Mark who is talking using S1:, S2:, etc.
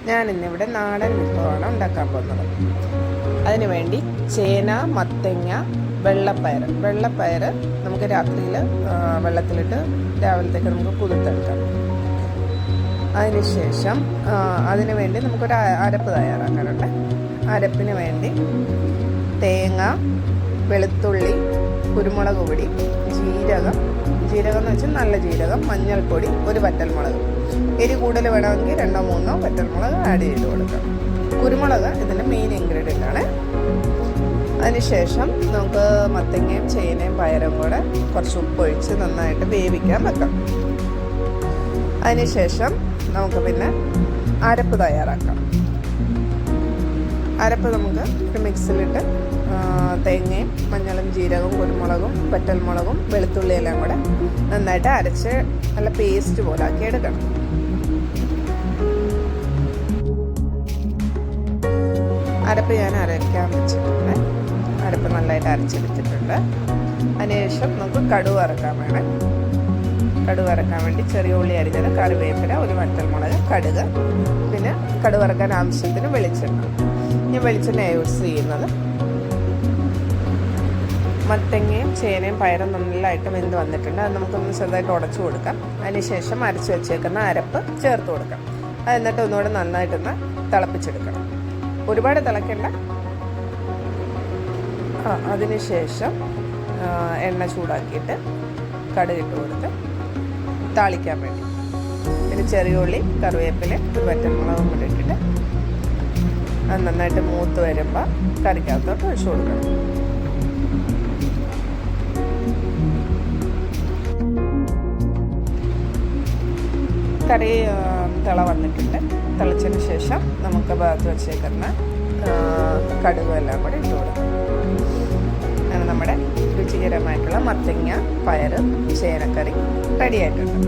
S1: ഞാനിന്നിവിടെ നാടൻ വിഭവമാണ് ഉണ്ടാക്കാൻ പോകുന്നത്. അതിനുവേണ്ടി ചേന, മത്തങ്ങ, വെള്ളപ്പയർ നമുക്ക് രാത്രിയിൽ വെള്ളത്തിലിട്ട് രാവിലത്തേക്ക് നമുക്ക് കുതിർത്തെടുക്കാം. അതിനുശേഷം അതിനു വേണ്ടി നമുക്കൊരു അരപ്പ് തയ്യാറാക്കാനുണ്ട്. അരപ്പിന് വേണ്ടി തേങ്ങ, വെളുത്തുള്ളി, കുരുമുളക് പൊടി, ജീരകം എന്ന് വെച്ചാൽ നല്ല ജീരകം, മഞ്ഞൾപ്പൊടി, ഒരു വറ്റൽമുളക്. എരി കൂടുതൽ വേണമെങ്കിൽ 2-3 വറ്റൽമുളക് ആഡ് ചെയ്ത് കൊടുക്കാം. കുരുമുളക് ഇതിൻ്റെ മെയിൻ ഇൻഗ്രീഡിയൻ്റ് ആണ്. അതിനുശേഷം നമുക്ക് മത്തങ്ങയും ചേനയും പയറും കൂടെ കുറച്ച് ഉപ്പൊഴിച്ച് നന്നായിട്ട് വേവിക്കാൻ വെക്കാം. അതിനുശേഷം നമുക്ക് പിന്നെ അരപ്പ് തയ്യാറാക്കാം. അരപ്പ് നമുക്ക് ഒരു മിക്സിയിലിട്ട് തേങ്ങയും മഞ്ഞളും ജീരകവും കുരുമുളകും വറ്റൽമുളകും വെളുത്തുള്ളി എല്ലാം കൂടെ നന്നായിട്ട് അരച്ച് നല്ല പേസ്റ്റ് പോലെ ആക്കി എടുക്കണം. അരപ്പ് ഞാൻ അരയ്ക്കാൻ വെച്ചിട്ടുണ്ട്. അരപ്പ് നല്ലതായിട്ട് അരച്ചെടുത്തിട്ടുണ്ട്. അതിനുശേഷം നമുക്ക് കടുക് വറക്കാൻ വേണം. കടുക് വറക്കാൻ വേണ്ടി ചെറിയ ഉള്ളി അരിഞ്ഞത്, കറിവേപ്പില, ഒരു വറ്റൽമുളക്, കടുക്, പിന്നെ കടുക് വറക്കാൻ ആവശ്യത്തിന് വെളിച്ചെണ്ണ. ഞാൻ വെളിച്ചെണ്ണ യൂസ് ചെയ്യുന്നത്. മത്തങ്ങയും ചേനയും പയറും നല്ലതായിട്ട് വെന്ത് വന്നിട്ടുണ്ട്. അത് നമുക്കൊന്ന് ചെറുതായിട്ട് ഉടച്ചു കൊടുക്കാം. അതിനുശേഷം അരച്ച് വെച്ചേക്കുന്ന അരപ്പ് ചേർത്ത് കൊടുക്കാം. അത് എന്നിട്ട് ഒന്നുകൂടെ നന്നായിട്ടൊന്ന് തിളപ്പിച്ചെടുക്കണം. ഒരുപാട് തിളയ്ക്കണ്ട. അതിനുശേഷം എണ്ണ ചൂടാക്കിയിട്ട് കടുകിട്ട് കൊടുത്ത് താളിക്കാൻ വേണ്ടി പിന്നെ ചെറിയ ഉള്ളി, കറിവേപ്പില, ഒരു വറ്റൽമുളകും കൂടി ഇട്ടിട്ട് അത് നന്നായിട്ട് മൂത്ത് വരുമ്പോൾ കറിക്കകത്തോട്ട് ഒഴിച്ചു കൊടുക്കണം. കറി തിള വന്നിട്ടുണ്ട്. തിളച്ചതിന് ശേഷം നമുക്ക് ഭാഗത്ത് വെച്ചേക്കുന്ന കടുകും എല്ലാം കൂടെ ഇട്ട് കൊടുക്കാം. അങ്ങനെ നമ്മുടെ രുചികരമായിട്ടുള്ള മത്തങ്ങ പയർ ചേനക്കറി റെഡി ആയിട്ടുണ്ട്.